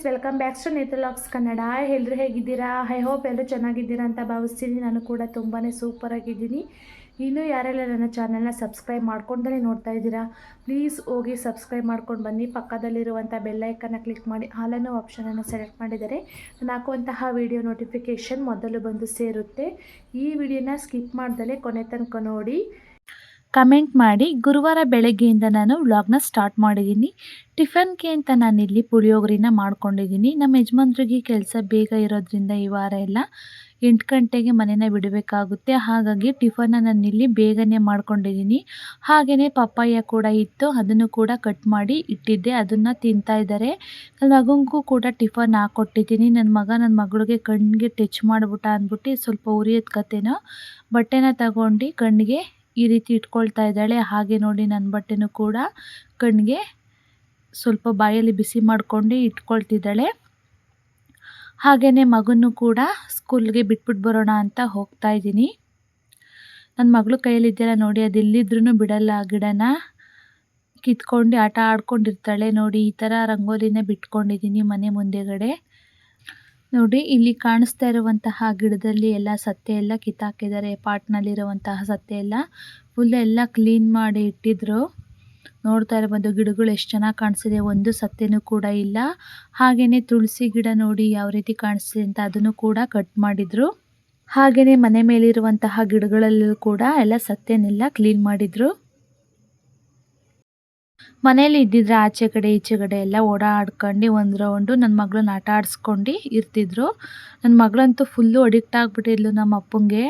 Welcome back to ನೇತ್ರ LOX Kannada. ಎಲ್ಲರೂ ಹೇಗಿದ್ದೀರಾ? ಐ ಹೋಪ್ ಎಲ್ಲರೂ ಚೆನ್ನಾಗಿದ್ದೀರಾ ಅಂತ ಭಾವಿಸ್ತೀನಿ. ನಾನು ಕೂಡ ತುಂಬಾ ಸೂಪರಾಗಿದ್ದೀನಿ. ಇನ್ನೂ ಯಾರೆಲ್ಲ ನನ್ನ ಚಾನಲ್ನ ಸಬ್ಸ್ಕ್ರೈಬ್ ಮಾಡ್ಕೊಂಡೇ ನೋಡ್ತಾ ಇದ್ದೀರಾ, ಪ್ಲೀಸ್ ಹೋಗಿ ಸಬ್ಸ್ಕ್ರೈಬ್ ಮಾಡ್ಕೊಂಡು ಬನ್ನಿ. ಪಕ್ಕದಲ್ಲಿರುವಂಥ ಬೆಲ್ಲೈಕನ್ನ ಕ್ಲಿಕ್ ಮಾಡಿ ಆಲ್ ಆಪ್ಷನನ್ನು ಸೆಲೆಕ್ಟ್ ಮಾಡಿದರೆ ನಾನು ಹಾಕುವಂತಹ ವಿಡಿಯೋ ನೋಟಿಫಿಕೇಷನ್ ಮೊದಲು ಬಂದು ಸೇರುತ್ತೆ. ಈ ವಿಡಿಯೋನ ಸ್ಕಿಪ್ ಮಾಡ್ದಲೇ ಕೊನೆ ತನಕ ನೋಡಿ, ಕಮೆಂಟ್ ಮಾಡಿ. ಗುರುವಾರ ಬೆಳಗ್ಗೆಯಿಂದ ನಾನು ವ್ಲಾಗ್ನ ಸ್ಟಾರ್ಟ್ ಮಾಡಿದ್ದೀನಿ. ಟಿಫನ್ಗೆ ಅಂತ ನಾನಿಲ್ಲಿ ಪುಳಿಯೋಗರಿನ ಮಾಡ್ಕೊಂಡಿದ್ದೀನಿ. ನಮ್ಮ ಯಜಮಾನ್ರಿಗೆ ಕೆಲಸ ಬೇಗ ಇರೋದ್ರಿಂದ ಈ ವಾರ ಎಲ್ಲ 8 ಗಂಟೆಗೆ ಮನೇನ ಬಿಡಬೇಕಾಗುತ್ತೆ. ಹಾಗಾಗಿ ಟಿಫನ್ನ ನಾನಿಲ್ಲಿ ಬೇಗನೆ ಮಾಡ್ಕೊಂಡಿದ್ದೀನಿ. ಹಾಗೆಯೇ ಪಪ್ಪಾಯ ಕೂಡ ಇತ್ತು, ಅದನ್ನು ಕೂಡ ಕಟ್ ಮಾಡಿ ಇಟ್ಟಿದ್ದೆ, ಅದನ್ನು ತಿಂತಾ ಇದ್ದಾರೆ. ನನ್ನ ಮಗನಿಗೂ ಕೂಡ ಟಿಫನ್ ಹಾಕ್ಕೊಟ್ಟಿದ್ದೀನಿ. ನನ್ನ ಮಗಳಿಗೆ ಕಣ್ಣಿಗೆ ಟಚ್ ಮಾಡಿಬಿಟ್ಟ ಅಂದ್ಬಿಟ್ಟು ಸ್ವಲ್ಪ ಉರಿಯೋದು ಕತೆನೋ ಬಟ್ಟೆನ ತಗೊಂಡು ಕಣ್ಣಿಗೆ ಈ ರೀತಿ ಇಟ್ಕೊಳ್ತಾ ಇದ್ದಾಳೆ. ಹಾಗೆ ನೋಡಿ ನನ್ನ ಬಟ್ಟೆನೂ ಕೂಡ ಕಣ್ಣಿಗೆ ಸ್ವಲ್ಪ ಬಾಯಲ್ಲಿ ಬಿಸಿ ಮಾಡಿಕೊಂಡು ಇಟ್ಕೊಳ್ತಿದ್ದಾಳೆ. ಹಾಗೆಯೇ ಮಗನೂ ಕೂಡ ಸ್ಕೂಲ್ಗೆ ಬಿಟ್ಬಿಟ್ಟು ಬರೋಣ ಅಂತ ಹೋಗ್ತಾ ಇದ್ದೀನಿ. ನನ್ನ ಮಗಳು ಕೈಯಲ್ಲಿದ್ದೆಲ್ಲ ನೋಡಿ, ಅದು ಎಲ್ಲಿದ್ರೂ ಬಿಡಲ್ಲ, ಗಿಡನ ಕಿತ್ಕೊಂಡು ಆಟ ಆಡ್ಕೊಂಡಿರ್ತಾಳೆ. ನೋಡಿ ಈ ಥರ ರಂಗೋಲಿನ ಬಿಟ್ಕೊಂಡಿದ್ದೀನಿ ಮನೆ ಮುಂದೆಗಡೆ. ನೋಡಿ ಇಲ್ಲಿ ಕಾಣಿಸ್ತಾ ಇರುವಂತಹ ಗಿಡದಲ್ಲಿ ಎಲ್ಲ ಸತ್ತೆ ಎಲ್ಲ ಕಿತ್ತಾಕಿದ್ದಾರೆ. ಪಾಟ್ನಲ್ಲಿರುವಂತಹ ಸತ್ತೆ ಎಲ್ಲ ಫುಲ್ ಎಲ್ಲ ಕ್ಲೀನ್ ಮಾಡಿ ಇಟ್ಟಿದ್ರು. ನೋಡ್ತಾ ಇರಬಹುದು ಗಿಡಗಳು ಎಷ್ಟು ಚೆನ್ನಾಗಿ ಕಾಣಿಸ್ತಿದೆ, ಒಂದು ಸತ್ತೆನೂ ಕೂಡ ಇಲ್ಲ. ಹಾಗೆಯೇ ತುಳಸಿ ಗಿಡ ನೋಡಿ ಯಾವ ರೀತಿ ಕಾಣಿಸ್ತಿದೆ ಅಂತ ಅದನ್ನು ಕೂಡ ಕಟ್ ಮಾಡಿದ್ರು. ಹಾಗೆಯೇ ಮನೆ ಮೇಲಿರುವಂತಹ ಗಿಡಗಳಲ್ಲೂ ಕೂಡ ಎಲ್ಲ ಸತ್ತೆನೆಲ್ಲ ಕ್ಲೀನ್ ಮಾಡಿದ್ರು. ಮನೇಲಿ ಇದ್ದಿದ್ರೆ ಆಚೆ ಕಡೆ ಈಚೆ ಕಡೆ ಎಲ್ಲ ಓಡಾಡ್ಕೊಂಡು ಒಂದು ರೌಂಡು ನನ್ನ ಮಗಳನ್ನ ಆಟ ಆಡಿಸ್ಕೊಂಡು ಇರ್ತಿದ್ರು. ನನ್ನ ಮಗಳಂತೂ ಫುಲ್ಲು ಅಡಿಕ್ಟ್ ಆಗಿಬಿಟ್ಟಿದ್ಲು ನಮ್ಮ ಅಪ್ಪಂಗೆ.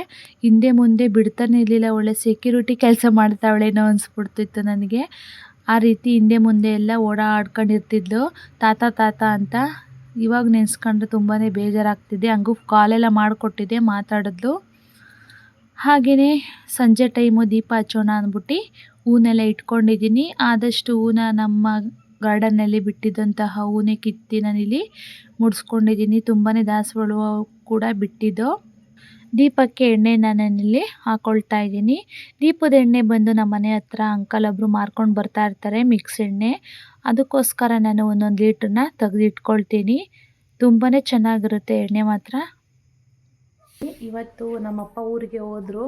ಹಿಂದೆ ಮುಂದೆ ಬಿಡ್ತಾನೆ ಇರಲಿಲ್ಲ, ಒಳ್ಳೆ ಸೆಕ್ಯೂರಿಟಿ ಕೆಲಸ ಮಾಡ್ತಾವಳೇನೋ ಅನಿಸ್ಬಿಡ್ತಿತ್ತು ನನಗೆ. ಆ ರೀತಿ ಹಿಂದೆ ಮುಂದೆ ಎಲ್ಲ ಓಡಾಡ್ಕೊಂಡಿರ್ತಿದ್ಲು, ತಾತ ತಾತ ಅಂತ. ಇವಾಗ ನೆನೆಸ್ಕೊಂಡ್ರೆ ತುಂಬಾ ಬೇಜಾರಾಗ್ತಿದೆ. ಹಂಗೂ ಕಾಲೆಲ್ಲ ಮಾಡಿಕೊಟ್ಟಿದ್ದೆ, ಮಾತಾಡಿದ್ಲು. ಹಾಗೆಯೇ ಸಂಜೆ ಟೈಮು ದೀಪ ಹಚ್ಚೋಣ ಅಂದ್ಬಿಟ್ಟು ಹೂನೆಲ್ಲ ಇಟ್ಕೊಂಡಿದ್ದೀನಿ. ಆದಷ್ಟು ಹೂನ ನಮ್ಮ ಗಾರ್ಡನ್ನಲ್ಲಿ ಬಿಟ್ಟಿದ್ದಂತಹ ಹೂನೇ ಕಿತ್ತಿ ನಾನಿಲ್ಲಿ ಮುಡಿಸ್ಕೊಂಡಿದ್ದೀನಿ. ತುಂಬಾ ದಾಸವಾಳ ಕೂಡ ಬಿಟ್ಟಿದ್ದು. ದೀಪಕ್ಕೆ ಎಣ್ಣೆ ನಾನಿಲ್ಲಿ ಹಾಕ್ಕೊಳ್ತಾ ಇದ್ದೀನಿ. ದೀಪದ ಎಣ್ಣೆ ಬಂದು ನಮ್ಮ ಮನೆ ಹತ್ರ ಅಂಕಲ್ ಒಬ್ಬರು ಮಾರ್ಕೊಂಡು ಬರ್ತಾ ಇರ್ತಾರೆ, ಮಿಕ್ಸ್ ಎಣ್ಣೆ. ಅದಕ್ಕೋಸ್ಕರ ನಾನು 1 ಲೀಟ್ರನ್ನ ತೆಗೆದಿಟ್ಕೊಳ್ತೀನಿ. ತುಂಬಾ ಚೆನ್ನಾಗಿರುತ್ತೆ ಎಣ್ಣೆ ಮಾತ್ರ. ಇವತ್ತು ನಮ್ಮಪ್ಪ ಊರಿಗೆ ಹೋದರು,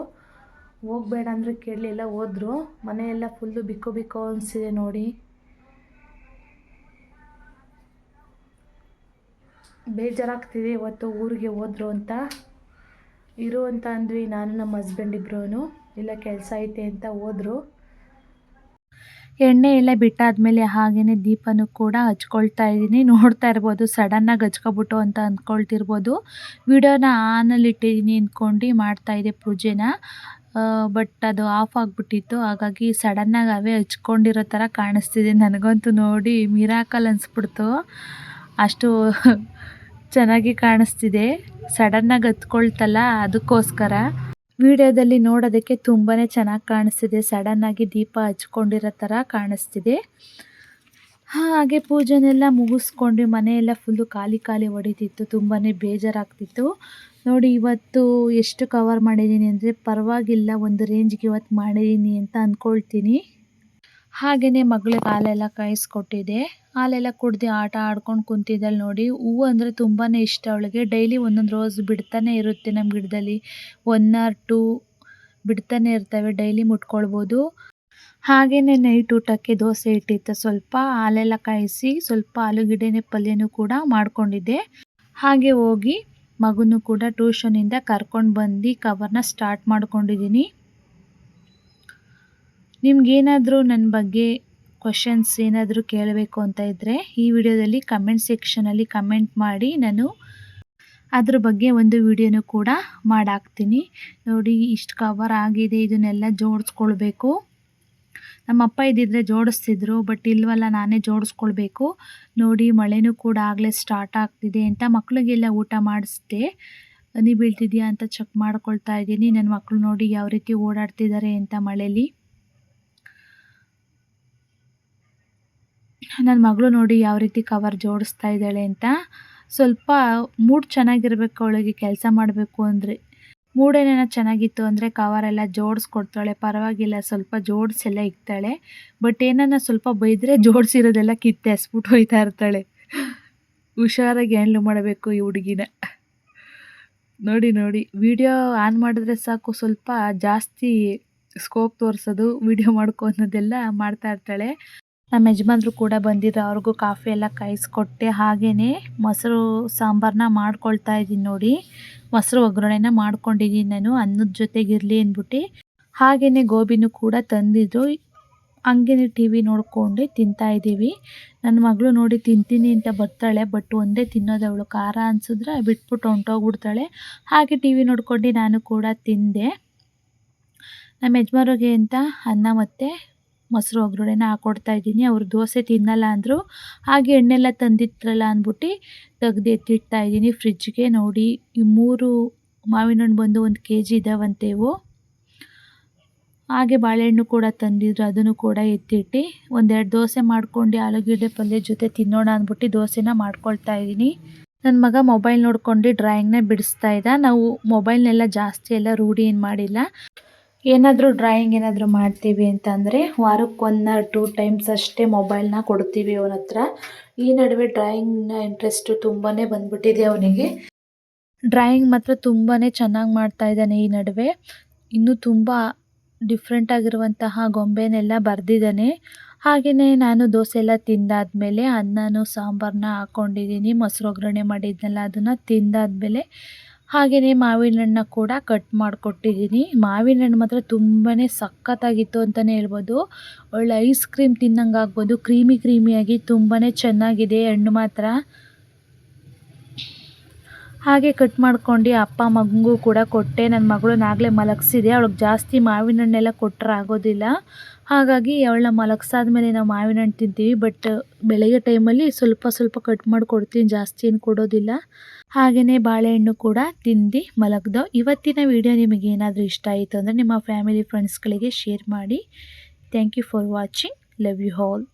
ಹೋಗಬೇಡ ಅಂದರೆ ಕೇಳಲಿಲ್ಲ, ಹೋದರು. ಮನೆಯೆಲ್ಲ ಫುಲ್ಲು ಬಿಕ್ಕೋ ಬಿಕ್ಕೋ ಅನಿಸಿದೆ ನೋಡಿ. ಬೇಜಾರಾಗ್ತಿದೆ ಇವತ್ತು ಊರಿಗೆ ಹೋದ್ರು ಅಂತ. ಇರು ಅಂತ ಅಂದ್ವಿ ನಾನು ನಮ್ಮ ಹಸ್ಬೆಂಡ್ ಇಬ್ರು, ಇಲ್ಲ ಕೆಲಸ ಐತೆ ಅಂತ ಹೋದರು. ಎಣ್ಣೆ ಎಲ್ಲ ಬಿಟ್ಟಾದಮೇಲೆ ಹಾಗೆಯೇ ದೀಪನೂ ಕೂಡ ಹಚ್ಕೊಳ್ತಾ ಇದ್ದೀನಿ. ನೋಡ್ತಾ ಇರ್ಬೋದು ಸಡನ್ನಾಗಿ ಹಚ್ಕೊಬಿಟ್ಟು ಅಂತ ಅಂದ್ಕೊಳ್ತಿರ್ಬೋದು. ವಿಡಿಯೋನ ಆನಲ್ಲಿ ಇಟ್ಟಿದ್ದೀನಿ ಅಂದ್ಕೊಂಡು ಮಾಡ್ತಾಯಿದ್ದೆ ಪೂಜೆನ, ಬಟ್ ಅದು ಆಫ್ ಆಗಿಬಿಟ್ಟಿತ್ತು. ಹಾಗಾಗಿ ಸಡನ್ನಾಗಿ ಅವೇ ಹಚ್ಕೊಂಡಿರೋ ಥರ ಕಾಣಿಸ್ತಿದೆ. ನನಗಂತೂ ನೋಡಿ ಮಿರಾಕಲ್ ಅನಿಸ್ಬಿಡ್ತು, ಅಷ್ಟು ಚೆನ್ನಾಗಿ ಕಾಣಿಸ್ತಿದೆ. ಸಡನ್ನಾಗಿ ಹತ್ಕೊಳ್ತಲ್ಲ ಅದಕ್ಕೋಸ್ಕರ. ವಿಡಿಯೋದಲ್ಲಿ ನೋಡೋದಕ್ಕೆ ತುಂಬಾ ಚೆನ್ನಾಗಿ ಕಾಣಿಸ್ತಿದೆ, ಸಡನ್ನಾಗಿ ದೀಪ ಹಚ್ಕೊಂಡಿರೋ ಥರ ಕಾಣಿಸ್ತಿದೆ. ಹಾಗೆ ಪೂಜೆನೆಲ್ಲ ಮುಗಿಸ್ಕೊಂಡು ಮನೆಯೆಲ್ಲ ಫುಲ್ಲು ಖಾಲಿ ಖಾಲಿ ಹೊಡಿತಿತ್ತು, ತುಂಬಾ ಬೇಜಾರಾಗ್ತಿತ್ತು ನೋಡಿ. ಇವತ್ತು ಎಷ್ಟು ಕವರ್ ಮಾಡಿದ್ದೀನಿ ಅಂದರೆ ಪರವಾಗಿಲ್ಲ, ಒಂದು ರೇಂಜ್ಗೆ ಇವತ್ತು ಮಾಡಿದ್ದೀನಿ ಅಂತ ಅಂದ್ಕೊಳ್ತೀನಿ. ಹಾಗೆಯೇ ಮಗಳಿಗೆ ಹಾಲೆಲ್ಲ ಕಾಯಿಸ್ಕೊಟ್ಟಿದ್ದೆ, ಹಾಲೆಲ್ಲ ಕುಡ್ದು ಆಟ ಆಡ್ಕೊಂಡು ಕುಂತಿದ್ದಾಳೆ ನೋಡಿ. ಹೂವು ಅಂದರೆ ತುಂಬಾ ಇಷ್ಟ ಅವಳಿಗೆ. ಡೈಲಿ ಒಂದೊಂದು ರೋಸ್ ಬಿಡ್ತಾನೆ ಇರುತ್ತೆ ನಮ್ಮ ಗಿಡದಲ್ಲಿ, 1 or 2 ಬಿಡ್ತಾನೆ ಇರ್ತವೆ, ಡೈಲಿ ಮುಟ್ಕೊಳ್ಬೋದು. ಹಾಗೆಯೇ ನೈಟ್ ಊಟಕ್ಕೆ ದೋಸೆ ಇಟ್ಟಿತ್ತು, ಸ್ವಲ್ಪ ಹಾಲೆಲ್ಲ ಕಾಯಿಸಿ ಸ್ವಲ್ಪ ಆಲೂಗೆಡ್ಡೆ ಪಲ್ಯನೂ ಕೂಡ ಮಾಡ್ಕೊಂಡಿದ್ದೆ. ಹಾಗೆ ಹೋಗಿ ಮಗನೂ ಕೂಡ ಟ್ಯೂಷನಿಂದ ಕರ್ಕೊಂಡು ಬಂದು ಕವರ್ನ ಸ್ಟಾರ್ಟ್ ಮಾಡ್ಕೊಂಡಿದ್ದೀನಿ. ನಿಮ್ಗೇನಾದರೂ ನನ್ನ ಬಗ್ಗೆ ಕ್ವಶನ್ಸ್ ಏನಾದರೂ ಕೇಳಬೇಕು ಅಂತ ಇದ್ದರೆ ಈ ವಿಡಿಯೋದಲ್ಲಿ ಕಮೆಂಟ್ ಸೆಕ್ಷನಲ್ಲಿ ಕಮೆಂಟ್ ಮಾಡಿ, ನಾನು ಅದ್ರ ಬಗ್ಗೆ ಒಂದು ವಿಡಿಯೋನೂ ಕೂಡ ಮಾಡಾಕ್ತೀನಿ. ನೋಡಿ ಇಷ್ಟು ಕವರ್ ಆಗಿದೆ, ಇದನ್ನೆಲ್ಲ ಜೋಡಿಸ್ಕೊಳ್ಬೇಕು. ನಮ್ಮ ಅಪ್ಪ ಇದ್ದಿದ್ರೆ ಜೋಡಿಸ್ತಿದ್ರು, ಬಟ್ ಇಲ್ವಲ್ಲ, ನಾನೇ ಜೋಡಿಸ್ಕೊಳ್ಬೇಕು. ನೋಡಿ ಮಳೆನೂ ಕೂಡ ಆಗಲೇ ಸ್ಟಾರ್ಟ್ ಆಗ್ತಿದೆ ಅಂತ ಮಕ್ಕಳಿಗೆಲ್ಲ ಊಟ ಮಾಡಿಸ್ದೆ. ಹನಿ ಬೀಳ್ತಿದೆಯಾ ಅಂತ ಚೆಕ್ ಮಾಡ್ಕೊಳ್ತಾ ಇದ್ದೀನಿ. ನನ್ನ ಮಕ್ಕಳು ನೋಡಿ ಯಾವ ರೀತಿ ಓಡಾಡ್ತಿದ್ದಾರೆ ಅಂತ ಮಳೆಯಲ್ಲಿ. ನನ್ನ ಮಗಳು ನೋಡಿ ಯಾವ ರೀತಿ ಕವರ್ ಜೋಡಿಸ್ತಾ ಇದ್ದಾಳೆ ಅಂತ. ಸ್ವಲ್ಪ ಮೂಡ್ ಚೆನ್ನಾಗಿರ್ಬೇಕು ಅವಳಿಗೆ, ಕೆಲಸ ಮಾಡಬೇಕು ಅಂದರೆ. ಮೂಡೇನೇನೋ ಚೆನ್ನಾಗಿತ್ತು ಅಂದರೆ ಕವರೆಲ್ಲ ಜೋಡಿಸ್ಕೊಡ್ತಾಳೆ, ಪರವಾಗಿಲ್ಲ ಸ್ವಲ್ಪ ಜೋಡಿಸೆಲ್ಲ ಇಕ್ತಾಳೆ. ಬಟ್ ಏನನ್ನ ಸ್ವಲ್ಪ ಬೈದರೆ ಜೋಡಿಸಿರೋದೆಲ್ಲ ಕಿತ್ತೆ ಎಸ್ಬಿಟ್ಟು ಹೋಯ್ತಾ ಇರ್ತಾಳೆ. ಹುಷಾರಾಗಿ ಹ್ಯಾಂಡ್ಲ್ ಮಾಡಬೇಕು ಈ ಹುಡುಗಿನ. ನೋಡಿ ನೋಡಿ ವಿಡಿಯೋ ಆನ್ ಮಾಡಿದ್ರೆ ಸಾಕು ಸ್ವಲ್ಪ ಜಾಸ್ತಿ ಸ್ಕೋಪ್ ತೋರಿಸೋದು, ವಿಡಿಯೋ ಮಾಡ್ಕೊ ಅನ್ನೋದೆಲ್ಲ ಮಾಡ್ತಾ ಇರ್ತಾಳೆ. ನಮ್ಮ ಯಜಮಾನ್ರು ಕೂಡ ಬಂದಿದ್ರು, ಅವ್ರಿಗೂ ಕಾಫಿ ಎಲ್ಲ ಕಾಯಿಸ್ಕೊಟ್ಟೆ. ಹಾಗೆಯೇ ಮೊಸರು ಸಾಂಬಾರನ್ನ ಮಾಡ್ಕೊಳ್ತಾ ಇದ್ದೀನಿ ನೋಡಿ. ಮೊಸರು ಒಗ್ಗರಣೆನ ಮಾಡ್ಕೊಂಡಿದ್ದೀನಿ ನಾನು ಅನ್ನದ ಜೊತೆಗಿರಲಿ ಅಂದ್ಬಿಟ್ಟು. ಹಾಗೆಯೇ ಗೋಬಿನೂ ಕೂಡ ತಂದಿದ್ರು. ಹಂಗೇನೆ ಟಿ ವಿ ನೋಡ್ಕೊಂಡು ತಿಂತಾ ಇದ್ದೀವಿ. ನನ್ನ ಮಗಳು ನೋಡಿ ತಿಂತೀನಿ ಅಂತ ಬರ್ತಾಳೆ, ಬಟ್ ಒಂದೇ ತಿನ್ನೋದು ಅವಳು. ಖಾರ ಅನಿಸಿದ್ರೆ ಬಿಟ್ಬಿಟ್ಟು ಹೊಂಟೋಗ್ಬಿಡ್ತಾಳೆ. ಹಾಗೆ ಟಿ ವಿ ನೋಡ್ಕೊಂಡು ನಾನು ಕೂಡ ತಿಂದೆ. ನಮ್ಮ ಯಜಮಾನ್ರಿಗೆ ಅಂತ ಅನ್ನ ಮತ್ತು ಮೊಸರು ಒಗ್ಗರಣೆನ ಹಾಕ್ಕೊಡ್ತಾ ಇದ್ದೀನಿ. ಅವರು ದೋಸೆ ತಿನ್ನಲ್ಲ ಅಂದರು. ಹಾಗೆ ಎಣ್ಣೆಲ್ಲ ತಂದಿಟ್ರಲ್ಲ ಅಂದ್ಬಿಟ್ಟು ತೆಗ್ದು ಎತ್ತಿಡ್ತಾ ಇದ್ದೀನಿ ಫ್ರಿಜ್ಗೆ. ನೋಡಿ ಈ 3 ಮಾವಿನ ಹಣ್ಣು ಬಂದು 1 kg ಇದ್ದಾವಂತೆ ಇವು. ಹಾಗೆ ಬಾಳೆಹಣ್ಣು ಕೂಡ ತಂದಿದ್ರು, ಅದನ್ನು ಕೂಡ ಎತ್ತಿಟ್ಟು 1-2 ದೋಸೆ ಮಾಡ್ಕೊಂಡು ಆಲೂಗಡ್ಡೆ ಪಲ್ಯ ಜೊತೆ ತಿನ್ನೋಣ ಅಂದ್ಬಿಟ್ಟು ದೋಸೆನ ಮಾಡ್ಕೊಳ್ತಾ ಇದ್ದೀನಿ. ನನ್ನ ಮಗ ಮೊಬೈಲ್ ನೋಡ್ಕೊಂಡು ಡ್ರಾಯಿಂಗ್ನ ಬಿಡಿಸ್ತಾ ಇದ್ದ. ನಾವು ಮೊಬೈಲ್ನೆಲ್ಲ ಜಾಸ್ತಿ ಎಲ್ಲ ರೂಢಿ ಏನು ಮಾಡಿಲ್ಲ. ಏನಾದರೂ ಡ್ರಾಯಿಂಗ್ ಏನಾದರೂ ಮಾಡ್ತೀವಿ ಅಂತಂದರೆ ವಾರಕ್ಕೆ 1 or 2 times ಅಷ್ಟೇ ಮೊಬೈಲ್ನ ಕೊಡ್ತೀವಿ ಅವನ ಹತ್ರ. ಈ ನಡುವೆ ಡ್ರಾಯಿಂಗ್ನ ಇಂಟ್ರೆಸ್ಟು ತುಂಬಾ ಬಂದ್ಬಿಟ್ಟಿದೆ ಅವನಿಗೆ. ಡ್ರಾಯಿಂಗ್ ಮಾತ್ರ ತುಂಬಾ ಚೆನ್ನಾಗಿ ಮಾಡ್ತಾ ಇದ್ದಾನೆ ಈ ನಡುವೆ. ಇನ್ನೂ ತುಂಬ ಡಿಫ್ರೆಂಟ್ ಆಗಿರುವಂತಹ ಗೊಂಬೆನೆಲ್ಲ ಬರೆದಿದ್ದಾನೆ. ಹಾಗೆಯೇ ನಾನು ದೋಸೆ ಎಲ್ಲ ತಿಂದಾದ್ಮೇಲೆ ಅನ್ನನೂ ಸಾಂಬಾರನ್ನ ಹಾಕ್ಕೊಂಡಿದ್ದೀನಿ. ಮೊಸರು ಒಗ್ಗರಣೆ ಮಾಡಿದ್ನಲ್ಲ ಅದನ್ನು ತಿಂದಾದ್ಮೇಲೆ ಹಾಗೆಯೇ ಮಾವಿನ ಹಣ್ಣನ್ನ ಕೂಡ ಕಟ್ ಮಾಡಿಕೊಟ್ಟಿದ್ದೀನಿ. ಮಾವಿನ ಹಣ್ಣು ಮಾತ್ರ ತುಂಬಾ ಸಖತ್ತಾಗಿತ್ತು ಅಂತಲೇ ಹೇಳ್ಬೋದು. ಒಳ್ಳೆ ಐಸ್ ಕ್ರೀಮ್ ತಿನ್ನಂಗೆ ಆಗ್ಬೋದು, ಕ್ರೀಮಿಯಾಗಿ ತುಂಬಾ ಚೆನ್ನಾಗಿದೆ ಹಣ್ಣು ಮಾತ್ರ. ಹಾಗೆ ಕಟ್ ಮಾಡ್ಕೊಂಡು ಅಪ್ಪ ಮಗನಿಗೂ ಕೂಡ ಕೊಟ್ಟೆ. ನನ್ನ ಮಗಳನ್ನ ಆಗಲೇ ಮಲಗಿಸಿದೆ. ಅವಳಿಗೆ ಜಾಸ್ತಿ ಮಾವಿನ ಹಣ್ಣೆಲ್ಲ ಕೊಟ್ಟರೆ ಆಗೋದಿಲ್ಲ. ಹಾಗಾಗಿ ಅವಳನ್ನ ಮಲಗಿಸಾದ್ಮೇಲೆ ನಾವು ಮಾವಿನ ಹಣ್ಣು ತಿಂತೀವಿ. ಬಟ್ ಬೆಳಗ್ಗೆ ಟೈಮಲ್ಲಿ ಸ್ವಲ್ಪ ಕಟ್ ಮಾಡಿ ಕೊಡ್ತೀನಿ, ಜಾಸ್ತಿ ಏನು ಕೊಡೋದಿಲ್ಲ. ಹಾಗೆಯೇ ಬಾಳೆಹಣ್ಣು ಕೂಡ ತಿಂದು ಮಲಗ್ದೋ. ಇವತ್ತಿನ ವಿಡಿಯೋ ನಿಮಗೆ ಏನಾದರೂ ಇಷ್ಟ ಆಯಿತು ಅಂದರೆ ನಿಮ್ಮ ಫ್ಯಾಮಿಲಿ ಫ್ರೆಂಡ್ಸ್ಗಳಿಗೆ ಶೇರ್ ಮಾಡಿ. Thank you for watching. Love you all.